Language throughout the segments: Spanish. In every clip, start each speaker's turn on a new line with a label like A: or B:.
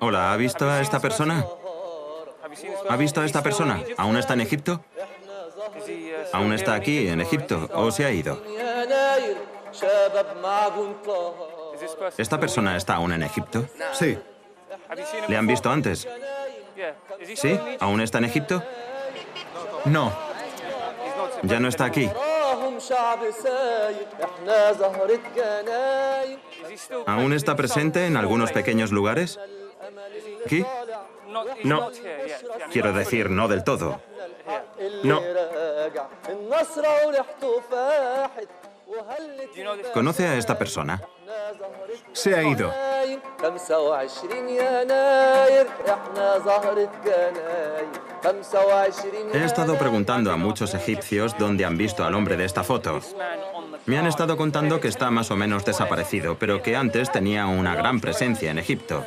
A: Hola, ¿ha visto a esta persona? ¿Ha visto a esta persona? ¿Aún está en Egipto? ¿Aún está aquí, en Egipto, o se ha ido? ¿Esta persona está aún en Egipto?
B: Sí.
A: ¿Le han visto antes? ¿Sí? ¿Aún está en Egipto?
B: No.
A: ¿Ya no está aquí? ¿Aún está presente en algunos pequeños lugares? ¿Aquí?
B: No.
A: Quiero decir, no del todo.
B: No.
A: ¿Conoce a esta persona?
B: Se ha ido.
A: He estado preguntando a muchos egipcios dónde han visto al hombre de esta foto. Me han estado contando que está más o menos desaparecido, pero que antes tenía una gran presencia en Egipto.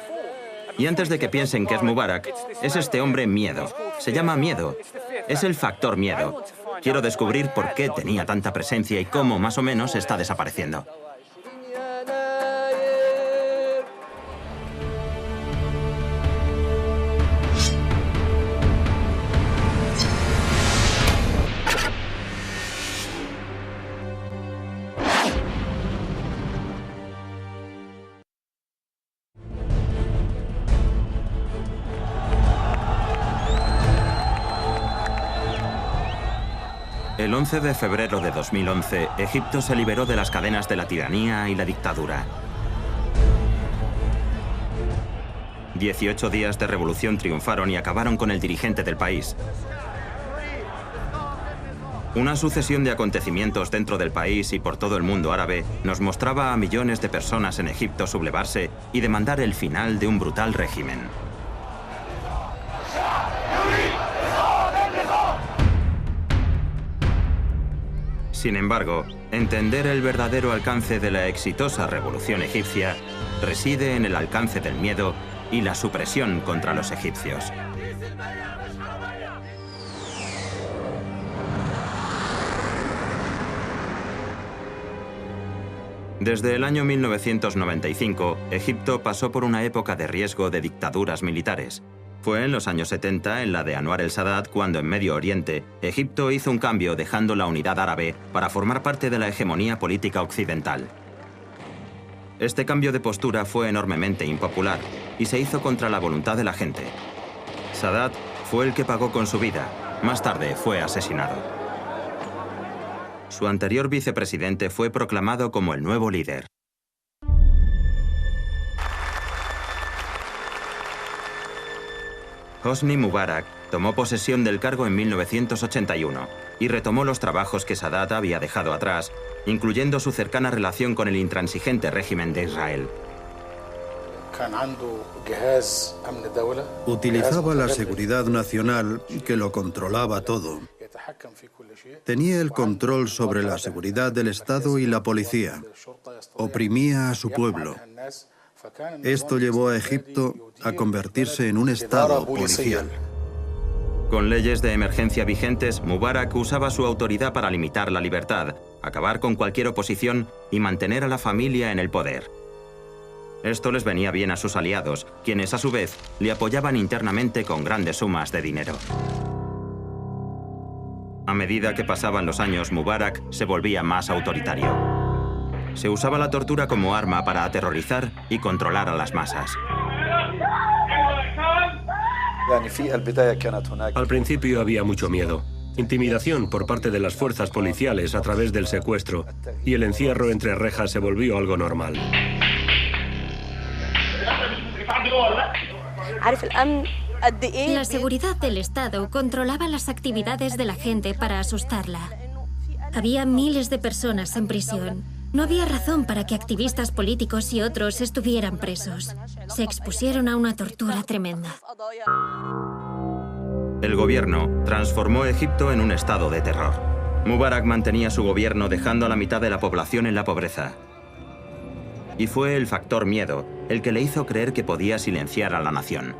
A: Y antes de que piensen que es Mubarak, es este hombre Miedo. Se llama Miedo. Es el factor miedo. Quiero descubrir por qué tenía tanta presencia y cómo más o menos está desapareciendo. El 11 de febrero de 2011, Egipto se liberó de las cadenas de la tiranía y la dictadura. 18 días de revolución triunfaron y acabaron con el dirigente del país. Una sucesión de acontecimientos dentro del país y por todo el mundo árabe nos mostraba a millones de personas en Egipto sublevarse y demandar el final de un brutal régimen. Sin embargo, entender el verdadero alcance de la exitosa revolución egipcia reside en el alcance del miedo y la supresión contra los egipcios. Desde el año 1995, Egipto pasó por una época de riesgo de dictaduras militares. Fue en los años 70, en la de Anwar el-Sadat, cuando en Medio Oriente, Egipto hizo un cambio dejando la unidad árabe para formar parte de la hegemonía política occidental. Este cambio de postura fue enormemente impopular y se hizo contra la voluntad de la gente. Sadat fue el que pagó con su vida. Más tarde fue asesinado. Su anterior vicepresidente fue proclamado como el nuevo líder. Hosni Mubarak tomó posesión del cargo en 1981 y retomó los trabajos que Sadat había dejado atrás, incluyendo su cercana relación con el intransigente régimen de Israel.
C: Utilizaba la seguridad nacional, que lo controlaba todo. Tenía el control sobre la seguridad del Estado y la policía. Oprimía a su pueblo. Esto llevó a Egipto a convertirse en un Estado policial.
A: Con leyes de emergencia vigentes, Mubarak usaba su autoridad para limitar la libertad, acabar con cualquier oposición y mantener a la familia en el poder. Esto les venía bien a sus aliados, quienes a su vez le apoyaban internamente con grandes sumas de dinero. A medida que pasaban los años, Mubarak se volvía más autoritario. Se usaba la tortura como arma para aterrorizar y controlar a las masas.
D: Al principio había mucho miedo, intimidación por parte de las fuerzas policiales a través del secuestro, y el encierro entre rejas se volvió algo normal.
E: La seguridad del Estado controlaba las actividades de la gente para asustarla. Había miles de personas en prisión. No había razón para que activistas políticos y otros estuvieran presos. Se expusieron a una tortura tremenda.
A: El gobierno transformó Egipto en un estado de terror. Mubarak mantenía su gobierno dejando a la mitad de la población en la pobreza. Y fue el factor miedo el que le hizo creer que podía silenciar a la nación.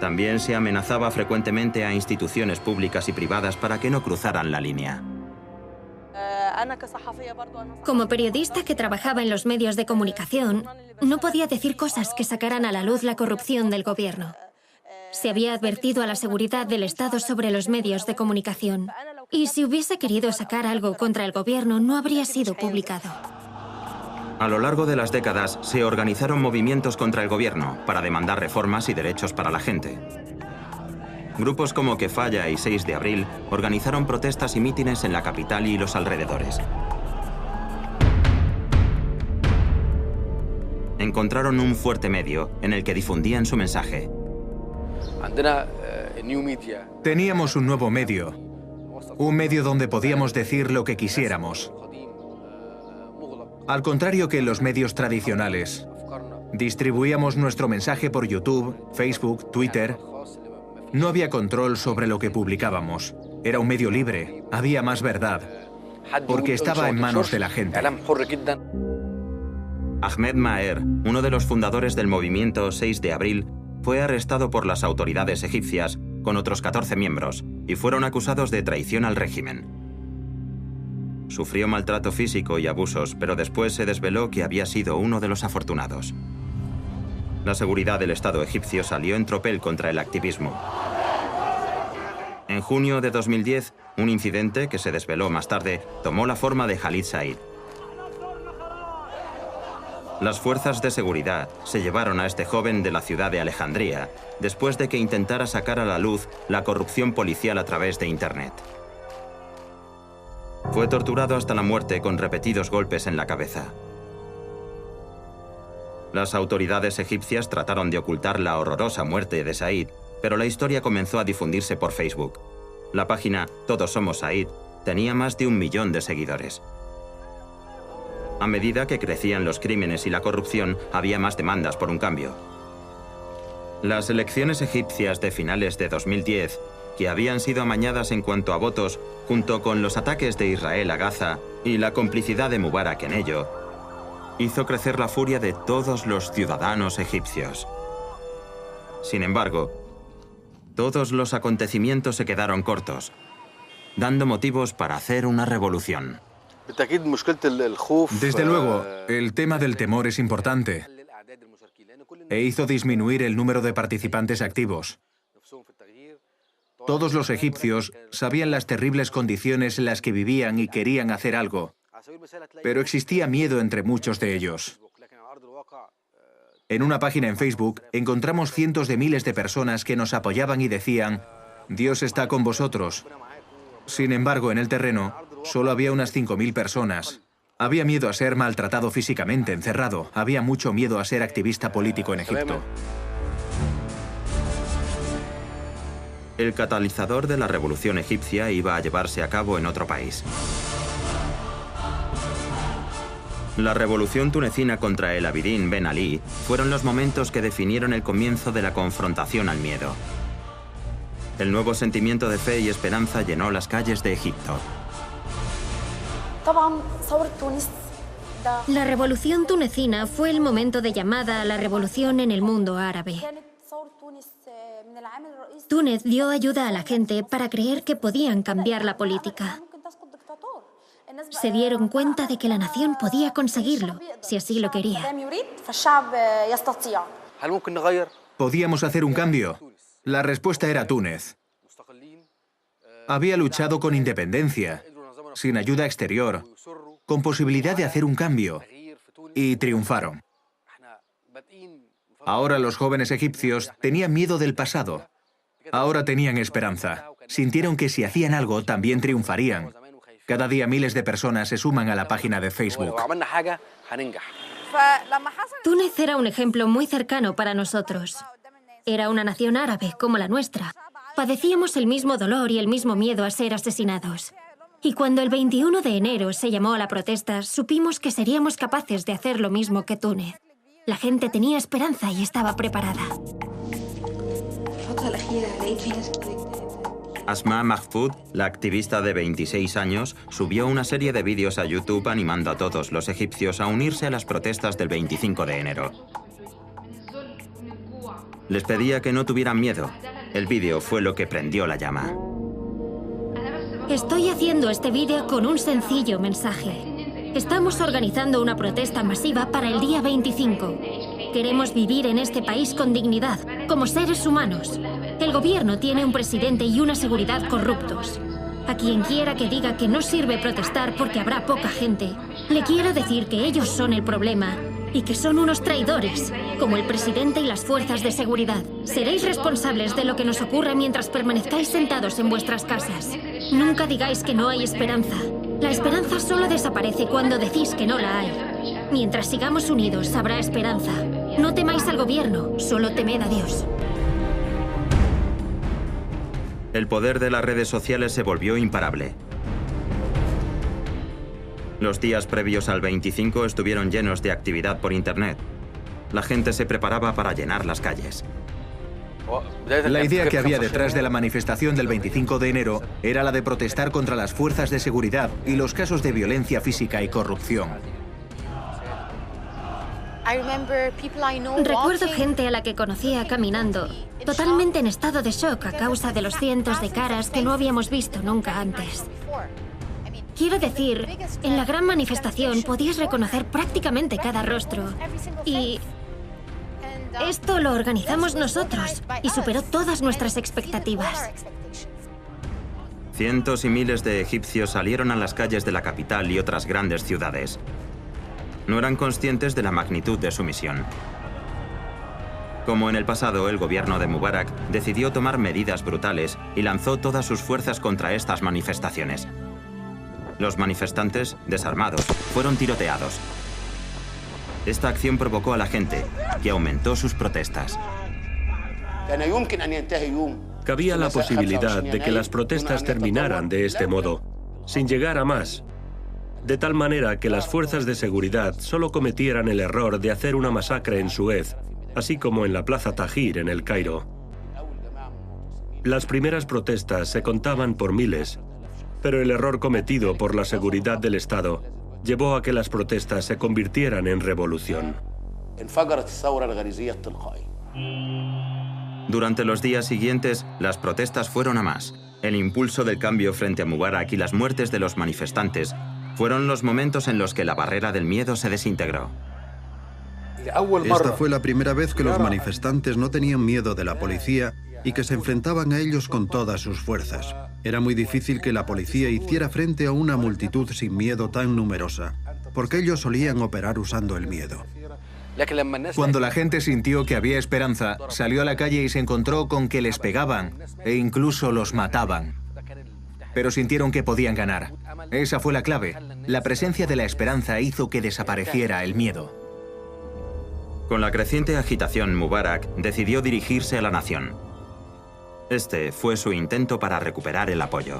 A: También se amenazaba frecuentemente a instituciones públicas y privadas para que no cruzaran la línea.
E: Como periodista que trabajaba en los medios de comunicación, no podía decir cosas que sacaran a la luz la corrupción del gobierno. Se había advertido a la seguridad del Estado sobre los medios de comunicación. Y si hubiese querido sacar algo contra el gobierno, no habría sido publicado.
A: A lo largo de las décadas se organizaron movimientos contra el gobierno para demandar reformas y derechos para la gente. Grupos como Kefaya y 6 de abril organizaron protestas y mítines en la capital y los alrededores. Encontraron un fuerte medio en el que difundían su mensaje.
B: Teníamos un nuevo medio. Un medio donde podíamos decir lo que quisiéramos. Al contrario que en los medios tradicionales. Distribuíamos nuestro mensaje por YouTube, Facebook, Twitter. No había control sobre lo que publicábamos. Era un medio libre. Había más verdad. Porque estaba en manos de la gente.
A: Ahmed Maher, uno de los fundadores del movimiento 6 de abril, fue arrestado por las autoridades egipcias con otros 14 miembros y fueron acusados de traición al régimen. Sufrió maltrato físico y abusos, pero después se desveló que había sido uno de los afortunados. La seguridad del Estado egipcio salió en tropel contra el activismo. En junio de 2010, un incidente que se desveló más tarde tomó la forma de Khalid Said. Las fuerzas de seguridad se llevaron a este joven de la ciudad de Alejandría después de que intentara sacar a la luz la corrupción policial a través de Internet. Fue torturado hasta la muerte con repetidos golpes en la cabeza. Las autoridades egipcias trataron de ocultar la horrorosa muerte de Said, pero la historia comenzó a difundirse por Facebook. La página Todos Somos Said tenía más de 1 millón de seguidores. A medida que crecían los crímenes y la corrupción, había más demandas por un cambio. Las elecciones egipcias de finales de 2010, que habían sido amañadas en cuanto a votos, junto con los ataques de Israel a Gaza y la complicidad de Mubarak en ello, hizo crecer la furia de todos los ciudadanos egipcios. Sin embargo, todos los acontecimientos se quedaron cortos, dando motivos para hacer una revolución.
B: Desde luego, el tema del temor es importante e hizo disminuir el número de participantes activos. Todos los egipcios sabían las terribles condiciones en las que vivían y querían hacer algo, pero existía miedo entre muchos de ellos. En una página en Facebook encontramos cientos de miles de personas que nos apoyaban y decían: «Dios está con vosotros». Sin embargo, en el terreno, solo había unas 5.000 personas. Había miedo a ser maltratado físicamente, encerrado. Había mucho miedo a ser activista político en Egipto.
A: El catalizador de la revolución egipcia iba a llevarse a cabo en otro país. La revolución tunecina contra el Abidine Ben Ali fueron los momentos que definieron el comienzo de la confrontación al miedo. El nuevo sentimiento de fe y esperanza llenó las calles de Egipto.
E: La revolución tunecina fue el momento de llamada a la revolución en el mundo árabe. Túnez dio ayuda a la gente para creer que podían cambiar la política. Se dieron cuenta de que la nación podía conseguirlo, si así lo quería.
B: ¿Podíamos hacer un cambio? La respuesta era Túnez. Había luchado con independencia, sin ayuda exterior, con posibilidad de hacer un cambio, y triunfaron. Ahora los jóvenes egipcios tenían miedo del pasado. Ahora tenían esperanza. Sintieron que si hacían algo, también triunfarían. Cada día miles de personas se suman a la página de Facebook.
E: Túnez era un ejemplo muy cercano para nosotros. Era una nación árabe, como la nuestra. Padecíamos el mismo dolor y el mismo miedo a ser asesinados. Y cuando el 21 de enero se llamó a la protesta, supimos que seríamos capaces de hacer lo mismo que Túnez. La gente tenía esperanza y estaba preparada.
A: Asma Mahfoud, la activista de 26 años, subió una serie de vídeos a YouTube animando a todos los egipcios a unirse a las protestas del 25 de enero. Les pedía que no tuvieran miedo. El vídeo fue lo que prendió la llama.
E: Estoy haciendo este vídeo con un sencillo mensaje. Estamos organizando una protesta masiva para el día 25. Queremos vivir en este país con dignidad, como seres humanos. El gobierno tiene un presidente y una seguridad corruptos. A quien quiera que diga que no sirve protestar porque habrá poca gente, le quiero decir que ellos son el problema y que son unos traidores, como el presidente y las fuerzas de seguridad. Seréis responsables de lo que nos ocurra mientras permanezcáis sentados en vuestras casas. Nunca digáis que no hay esperanza. La esperanza solo desaparece cuando decís que no la hay. Mientras sigamos unidos, habrá esperanza. No temáis al gobierno, solo temed a Dios.
A: El poder de las redes sociales se volvió imparable. Los días previos al 25 estuvieron llenos de actividad por Internet. La gente se preparaba para llenar las calles.
B: La idea que había detrás de la manifestación del 25 de enero era la de protestar contra las fuerzas de seguridad y los casos de violencia física y corrupción.
E: Recuerdo gente a la que conocía caminando, totalmente en estado de shock a causa de los cientos de caras que no habíamos visto nunca antes. Quiero decir, en la gran manifestación podías reconocer prácticamente cada rostro. Y esto lo organizamos nosotros y superó todas nuestras expectativas.
A: Cientos y miles de egipcios salieron a las calles de la capital y otras grandes ciudades. No eran conscientes de la magnitud de su misión. Como en el pasado, el gobierno de Mubarak decidió tomar medidas brutales y lanzó todas sus fuerzas contra estas manifestaciones. Los manifestantes, desarmados, fueron tiroteados. Esta acción provocó a la gente, que aumentó sus protestas.
D: Cabía la posibilidad de que las protestas terminaran de este modo, sin llegar a más, de tal manera que las fuerzas de seguridad solo cometieran el error de hacer una masacre en Suez, así como en la Plaza Tahrir en el Cairo. Las primeras protestas se contaban por miles, pero el error cometido por la seguridad del Estado llevó a que las protestas se convirtieran en revolución.
A: Durante los días siguientes, las protestas fueron a más. El impulso del cambio frente a Mubarak y las muertes de los manifestantes fueron los momentos en los que la barrera del miedo se desintegró.
C: Esta fue la primera vez que los manifestantes no tenían miedo de la policía y que se enfrentaban a ellos con todas sus fuerzas. Era muy difícil que la policía hiciera frente a una multitud sin miedo tan numerosa, porque ellos solían operar usando el miedo.
B: Cuando la gente sintió que había esperanza, salió a la calle y se encontró con que les pegaban e incluso los mataban. Pero sintieron que podían ganar. Esa fue la clave. La presencia de la esperanza hizo que desapareciera el miedo.
A: Con la creciente agitación, Mubarak decidió dirigirse a la nación. Este fue su intento para recuperar el apoyo.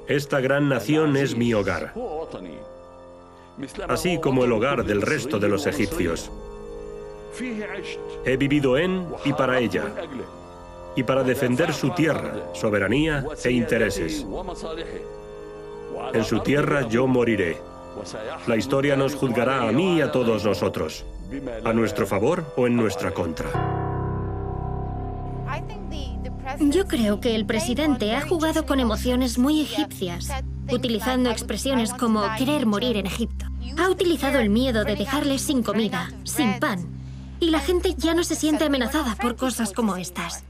D: Esta gran nación es mi hogar, así como el hogar del resto de los egipcios. He vivido en y para ella, y para defender su tierra, soberanía e intereses. En su tierra yo moriré. La historia nos juzgará a mí y a todos nosotros, a nuestro favor o en nuestra contra.
E: Yo creo que el presidente ha jugado con emociones muy egipcias, utilizando expresiones como querer morir en Egipto. Ha utilizado el miedo de dejarles sin comida, sin pan, y la gente ya no se siente amenazada por cosas como estas.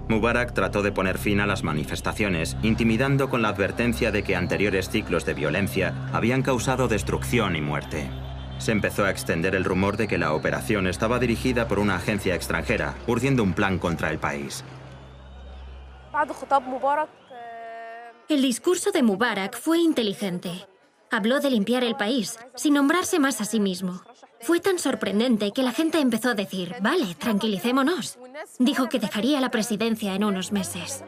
A: Mubarak trató de poner fin a las manifestaciones, intimidando con la advertencia de que anteriores ciclos de violencia habían causado destrucción y muerte. Se empezó a extender el rumor de que la operación estaba dirigida por una agencia extranjera, urdiendo un plan contra el país.
E: El discurso de Mubarak fue inteligente. Habló de limpiar el país, sin nombrarse más a sí mismo. Fue tan sorprendente que la gente empezó a decir, vale, tranquilicémonos. Dijo que dejaría la presidencia en unos meses.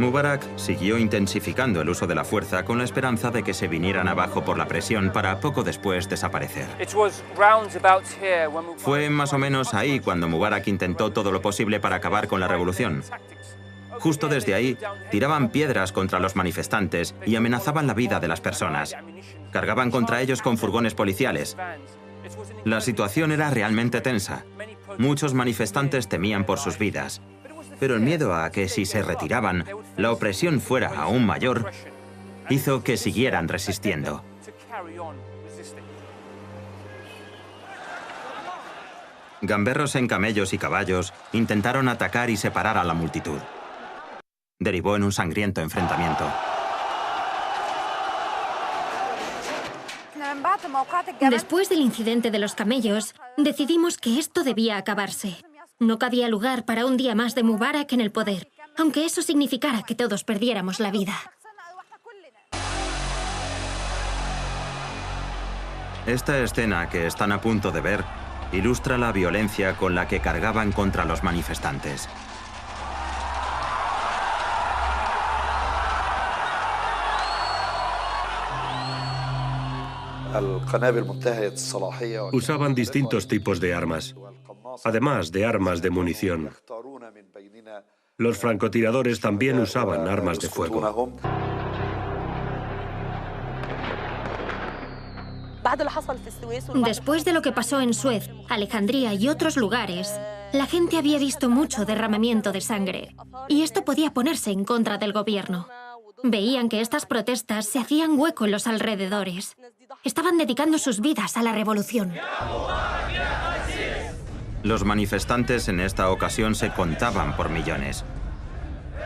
A: Mubarak siguió intensificando el uso de la fuerza con la esperanza de que se vinieran abajo por la presión para poco después desaparecer. Fue más o menos ahí cuando Mubarak intentó todo lo posible para acabar con la revolución. Justo desde ahí, tiraban piedras contra los manifestantes y amenazaban la vida de las personas. Cargaban contra ellos con furgones policiales. La situación era realmente tensa. muchos manifestantes temían por sus vidas, pero el miedo a que si se retiraban, la opresión fuera aún mayor, hizo que siguieran resistiendo. Gamberros en camellos y caballos intentaron atacar y separar a la multitud. Derivó en un sangriento enfrentamiento.
E: Después del incidente de los camellos, decidimos que esto debía acabarse. No cabía lugar para un día más de Mubarak en el poder, aunque eso significara que todos perdiéramos la vida.
A: Esta escena que están a punto de ver ilustra la violencia con la que cargaban contra los manifestantes.
D: Usaban distintos tipos de armas, además de armas de munición. Los francotiradores también usaban armas de fuego.
E: Después de lo que pasó en Suez, Alejandría y otros lugares, la gente había visto mucho derramamiento de sangre, y esto podía ponerse en contra del gobierno. Veían que estas protestas se hacían hueco en los alrededores. Estaban dedicando sus vidas a la revolución.
A: Los manifestantes en esta ocasión se contaban por millones.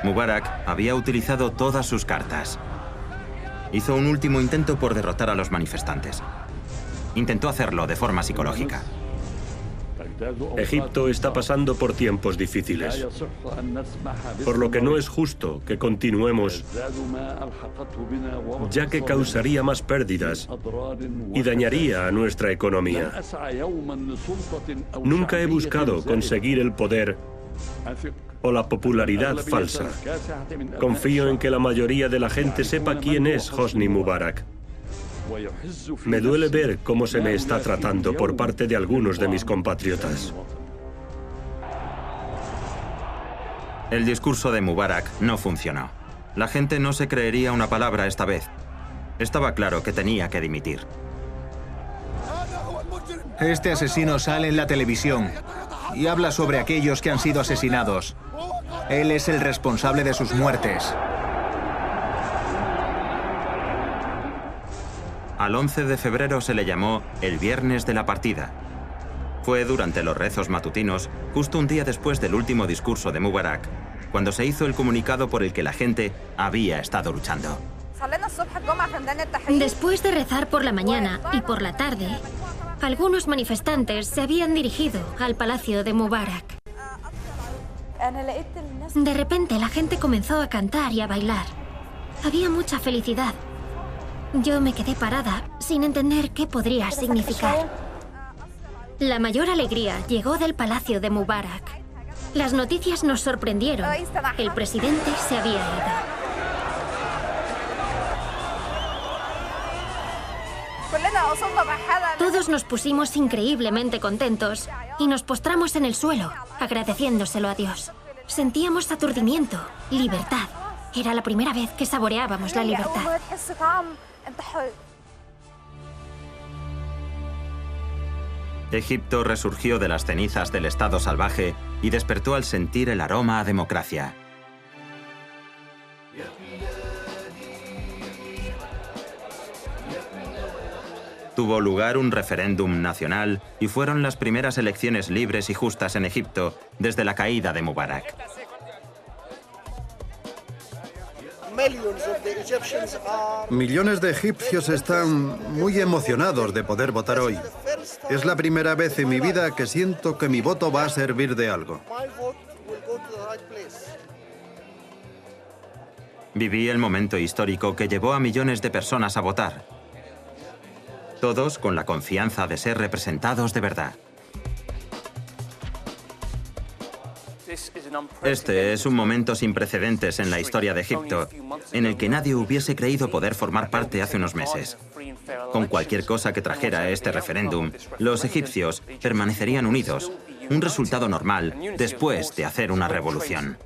A: Mubarak había utilizado todas sus cartas. Hizo un último intento por derrotar a los manifestantes. Intentó hacerlo de forma psicológica.
D: Egipto está pasando por tiempos difíciles, por lo que no es justo que continuemos, ya que causaría más pérdidas y dañaría a nuestra economía. Nunca he buscado conseguir el poder o la popularidad falsa. Confío en que la mayoría de la gente sepa quién es Hosni Mubarak. Me duele ver cómo se me está tratando por parte de algunos de mis compatriotas.
A: El discurso de Mubarak no funcionó. La gente no se creería una palabra esta vez. Estaba claro que tenía que dimitir.
B: Este asesino sale en la televisión y habla sobre aquellos que han sido asesinados. Él es el responsable de sus muertes.
A: Al 11 de febrero se le llamó el Viernes de la Partida. Fue durante los rezos matutinos, justo un día después del último discurso de Mubarak, cuando se hizo el comunicado por el que la gente había estado luchando.
E: Después de rezar por la mañana y por la tarde, algunos manifestantes se habían dirigido al palacio de Mubarak. De repente la gente comenzó a cantar y a bailar. Había mucha felicidad. Yo me quedé parada, sin entender qué podría significar. La mayor alegría llegó del palacio de Mubarak. Las noticias nos sorprendieron. El presidente se había ido. Todos nos pusimos increíblemente contentos y nos postramos en el suelo, agradeciéndoselo a Dios. Sentíamos aturdimiento, libertad. Era la primera vez que saboreábamos la libertad.
A: Egipto resurgió de las cenizas del estado salvaje y despertó al sentir el aroma a democracia. Tuvo lugar un referéndum nacional y fueron las primeras elecciones libres y justas en Egipto desde la caída de Mubarak.
C: Millones de egipcios están muy emocionados de poder votar hoy. Es la primera vez en mi vida que siento que mi voto va a servir de algo.
A: Viví el momento histórico que llevó a millones de personas a votar. Todos con la confianza de ser representados de verdad. Este es un momento sin precedentes en la historia de Egipto, en el que nadie hubiese creído poder formar parte hace unos meses. Con cualquier cosa que trajera este referéndum, los egipcios permanecerían unidos, un resultado normal después de hacer una revolución.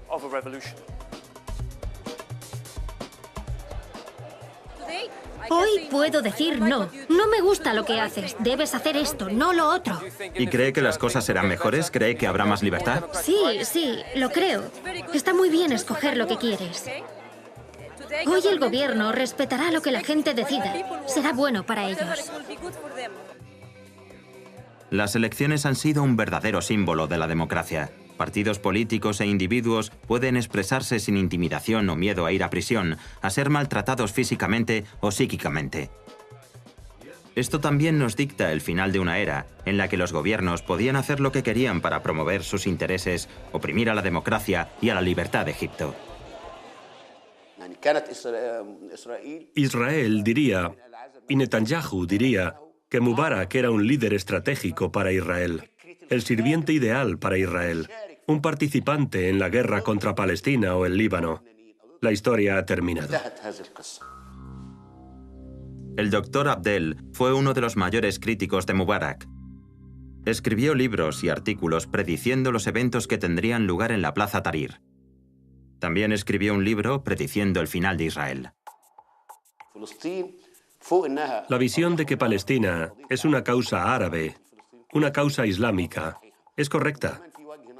E: Hoy puedo decir no. No me gusta lo que haces. Debes hacer esto, no lo otro.
A: ¿Y cree que las cosas serán mejores? ¿Cree que habrá más libertad?
E: Sí, lo creo. Está muy bien escoger lo que quieres. Hoy el gobierno respetará lo que la gente decida. Será bueno para ellos.
A: Las elecciones han sido un verdadero símbolo de la democracia. Partidos políticos e individuos pueden expresarse sin intimidación o miedo a ir a prisión, a ser maltratados físicamente o psíquicamente. Esto también nos dicta el final de una era en la que los gobiernos podían hacer lo que querían para promover sus intereses, oprimir a la democracia y a la libertad de Egipto.
D: Israel diría, y Netanyahu diría, que Mubarak era un líder estratégico para Israel, el sirviente ideal para Israel, un participante en la guerra contra Palestina o el Líbano. La historia ha terminado.
A: El doctor Abdel fue uno de los mayores críticos de Mubarak. Escribió libros y artículos prediciendo los eventos que tendrían lugar en la Plaza Tahrir. También escribió un libro prediciendo el final de Israel.
D: La visión de que Palestina es una causa árabe, una causa islámica, es correcta.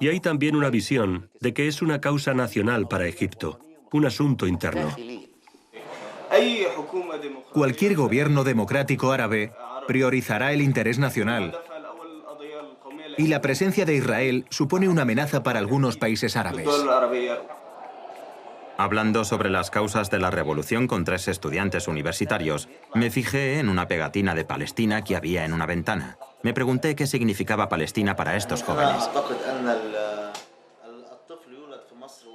D: Y hay también una visión de que es una causa nacional para Egipto, un asunto interno.
B: Cualquier gobierno democrático árabe priorizará el interés nacional. Y la presencia de Israel supone una amenaza para algunos países árabes.
A: Hablando sobre las causas de la revolución con 3 estudiantes universitarios, me fijé en una pegatina de Palestina que había en una ventana. Me pregunté qué significaba Palestina para estos jóvenes.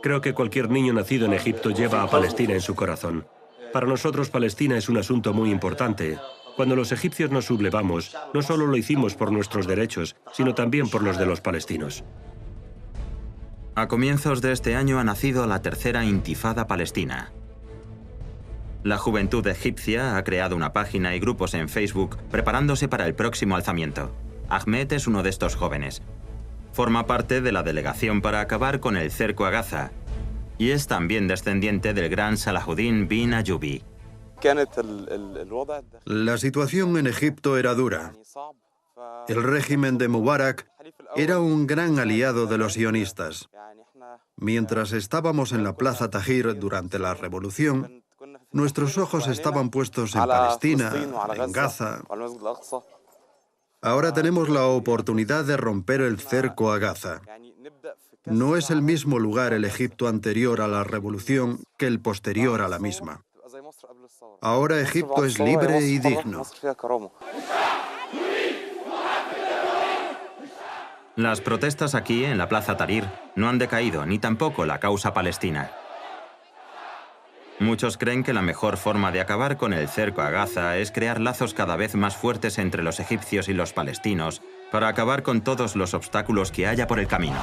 D: Creo que cualquier niño nacido en Egipto lleva a Palestina en su corazón. Para nosotros Palestina es un asunto muy importante. Cuando los egipcios nos sublevamos, no solo lo hicimos por nuestros derechos, sino también por los de los palestinos.
A: A comienzos de este año ha nacido la tercera Intifada palestina. La juventud egipcia ha creado una página y grupos en Facebook preparándose para el próximo alzamiento. Ahmed es uno de estos jóvenes. Forma parte de la delegación para acabar con el cerco a Gaza y es también descendiente del gran Salahuddin bin Ayyubi.
C: La situación en Egipto era dura. El régimen de Mubarak era un gran aliado de los sionistas. Mientras estábamos en la Plaza Tahrir durante la revolución, nuestros ojos estaban puestos en Palestina, en Gaza. Ahora tenemos la oportunidad de romper el cerco a Gaza. No es el mismo lugar el Egipto anterior a la revolución que el posterior a la misma. Ahora Egipto es libre y digno.
A: Las protestas aquí, en la Plaza Tahrir, no han decaído, ni tampoco la causa palestina. Muchos creen que la mejor forma de acabar con el cerco a Gaza es crear lazos cada vez más fuertes entre los egipcios y los palestinos para acabar con todos los obstáculos que haya por el camino.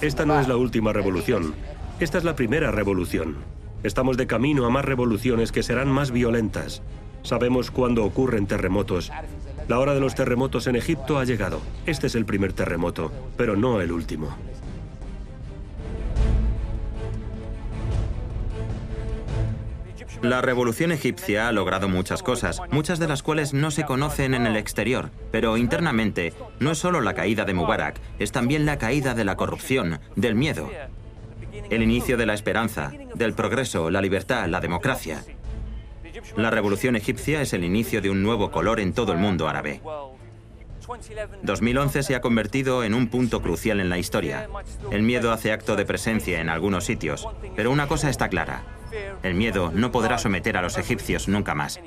D: Esta no es la última revolución. Esta es la primera revolución. Estamos de camino a más revoluciones que serán más violentas. Sabemos cuándo ocurren terremotos. La hora de los terremotos en Egipto ha llegado. Este es el primer terremoto, pero no el último.
A: La revolución egipcia ha logrado muchas cosas, muchas de las cuales no se conocen en el exterior, pero internamente no es solo la caída de Mubarak, es también la caída de la corrupción, del miedo, el inicio de la esperanza, del progreso, la libertad, la democracia. La revolución egipcia es el inicio de un nuevo color en todo el mundo árabe. 2011 se ha convertido en un punto crucial en la historia. El miedo hace acto de presencia en algunos sitios, pero una cosa está clara. El miedo no podrá someter a los egipcios nunca más.